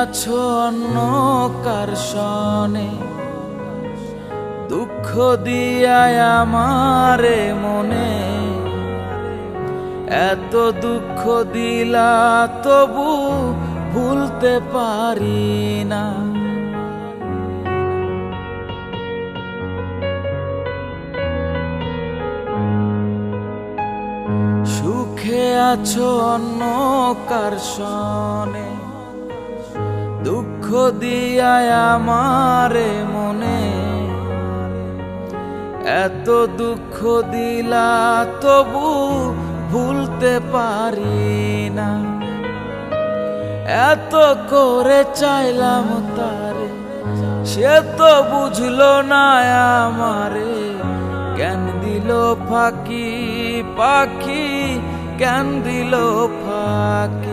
আছো অন্য কার সনে, দুঃখ দিয়ায় আমারে মনে, এত দুঃখ দিলা তবু ভুলতে পারি না। সুখে আছো অন্য কার সনে, দুঃখ দিয়ায় আমারে মনে, এত দুঃখ দিলা তবু ভুলতে পারি না। এত করে চাইলাম তারে, সে তো বুঝলো না আমারে, কেন দিল ফাঁকি পাখি, কেন দিল ফাঁকি।